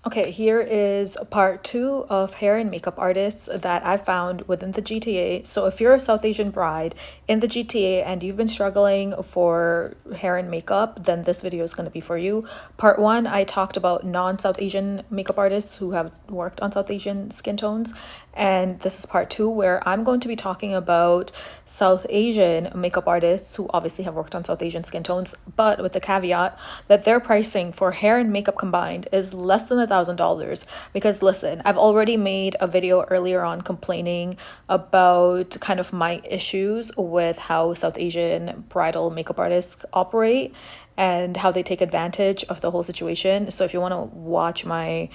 Okay, here is part two of hair and makeup artists that I found within the GTA. So if you're a South Asian bride in the GTA and you've been struggling for hair and makeup, then this video is going to be for you. Part one, I talked about non-South Asian makeup artists who have worked on South Asian skin tones. And this is part two, where I'm going to be talking about South Asian makeup artists who obviously have worked on South Asian skin tones, but with the caveat that their pricing for hair and makeup combined is less than $1,000. Because listen, I've already made a video earlier on complaining about kind of my issues with how South Asian bridal makeup artists operate and how they take advantage of the whole situation. So if you want to watch my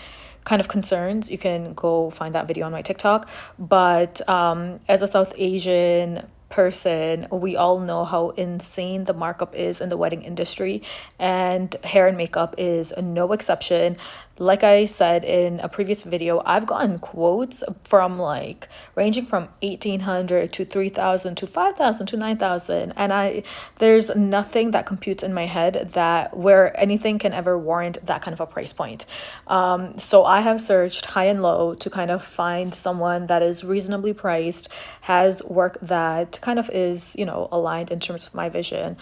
kind of concerns, you can go find that video on my TikTok. But as a South Asian person, we all know how insane the markup is in the wedding industry, and hair and makeup is no exception. Like I said in a previous video, I've gotten quotes from like ranging from 1,800 to 3,000 to 5,000 to 9,000, and there's nothing that computes in my head that where anything can ever warrant that kind of a price point. So I have searched high and low to kind of find someone that is reasonably priced, has work that kind of is, aligned in terms of my vision.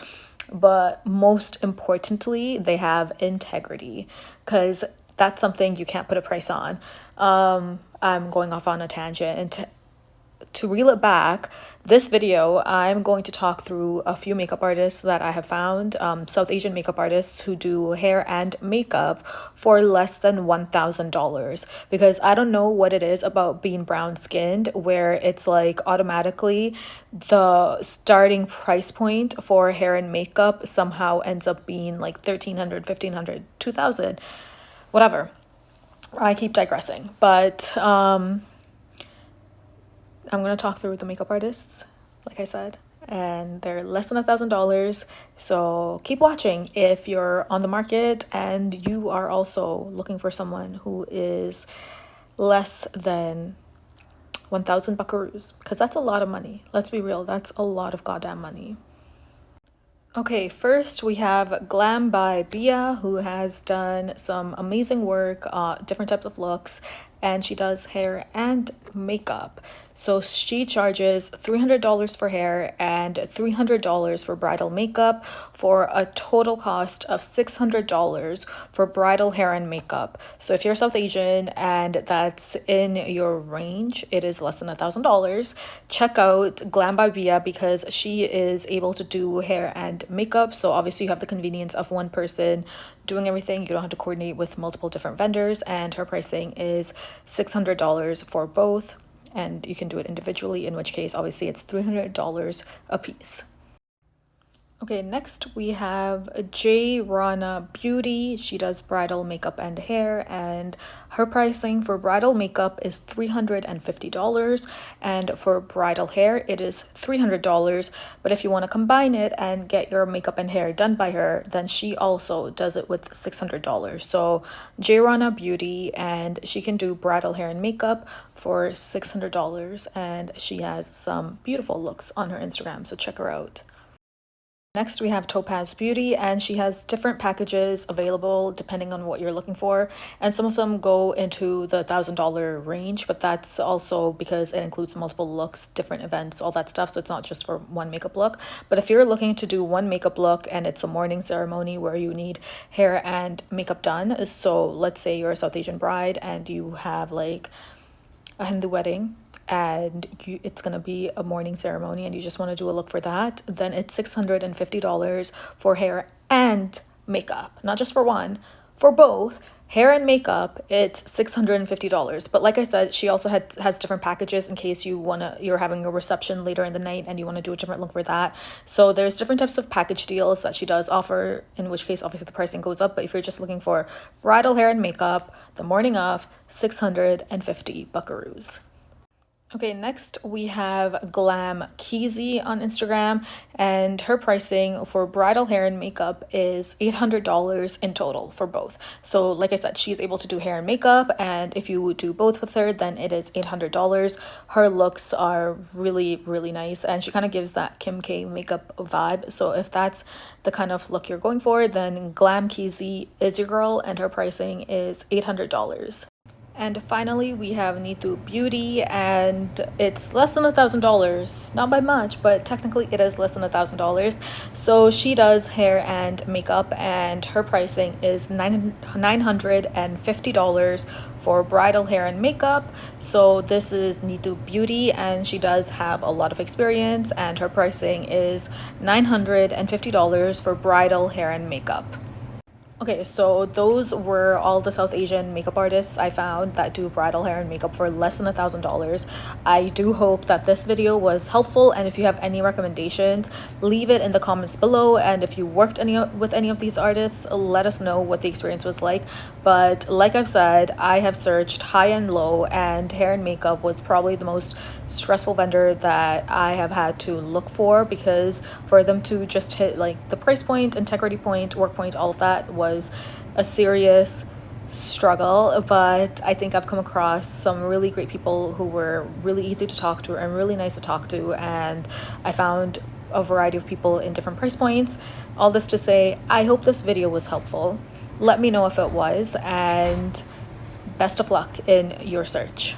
But most importantly, they have integrity, because that's something you can't put a price on. I'm going off on a tangent. And to reel it back, this video, I'm going to talk through a few makeup artists that I have found, South Asian makeup artists who do hair and makeup for less than $1,000. Because I don't know what it is about being brown skinned where it's like automatically the starting price point for hair and makeup somehow ends up being like 1,300, 1,500, 2,000, whatever. I keep digressing, but I'm going to talk through the makeup artists, like I said, and they're less than $1,000. So keep watching if you're on the market and you are also looking for someone who is less than 1,000 buckaroos, because that's a lot of money. Let's be real, that's a lot of goddamn money. Okay, first we have Glam by Bia, who has done some amazing work, different types of looks, and she does hair and makeup. So she charges $300 for hair and $300 for bridal makeup, for a total cost of $600 for bridal hair and makeup. So if you're South Asian and that's in your range, it is less than $1,000. Check out Glam by Bia because she is able to do hair and makeup. So obviously you have the convenience of one person doing everything. You don't have to coordinate with multiple different vendors, and her pricing is $600 for both, and you can do it individually, in which case obviously it's $300 a piece. Okay, next we have J. Rana Beauty. She does bridal makeup and hair, and her pricing for bridal makeup is $350, and for bridal hair it is $300. But if you want to combine it and get your makeup and hair done by her, then she also does it with $600. So J. Rana Beauty, and she can do bridal hair and makeup for $600, and she has some beautiful looks on her Instagram, so check her out. Next, we have Topaz Beauty, and she has different packages available depending on what you're looking for. And some of them go into the $1,000 range, but that's also because it includes multiple looks, different events, all that stuff. So it's not just for one makeup look. But if you're looking to do one makeup look and it's a morning ceremony where you need hair and makeup done, so let's say you're a South Asian bride and you have like a Hindu wedding, and it's going to be a morning ceremony and you just want to do a look for that, then it's $650 for hair and makeup. Not just for one, for both. Hair and makeup, it's $650. But like I said, she also has different packages in case you're having a reception later in the night and you want to do a different look for that. So there's different types of package deals that she does offer, in which case obviously the pricing goes up. But if you're just looking for bridal hair and makeup the morning of, 650 buckaroos. Okay, next we have Glam Keezy on Instagram, and her pricing for bridal hair and makeup is $800 in total for both. So, like I said, she's able to do hair and makeup, and if you do both with her, then it is $800. Her looks are really, really nice, and she kind of gives that Kim K makeup vibe. So, if that's the kind of look you're going for, then Glam Keezy is your girl, and her pricing is $800. And finally, we have Neetu Beauty, and it's less than $1,000. Not by much, but technically it is less than $1,000. So she does hair and makeup, and her pricing is $950 for bridal hair and makeup. So this is Neetu Beauty, and she does have a lot of experience, and her pricing is $950 for bridal hair and makeup. Okay, so those were all the South Asian makeup artists I found that do bridal hair and makeup for less than $1,000. I do hope that this video was helpful, and if you have any recommendations, leave it in the comments below. And if you worked with any of these artists, let us know what the experience was like. But like I've said, I have searched high and low, and hair and makeup was probably the most stressful vendor that I have had to look for, because for them to just hit like the price point, integrity point, work point, all of that was a serious struggle. But I think I've come across some really great people who were really easy to talk to and really nice to talk to, and I found a variety of people in different price points. All this to say, I hope this video was helpful. Let me know if it was, and best of luck in your search.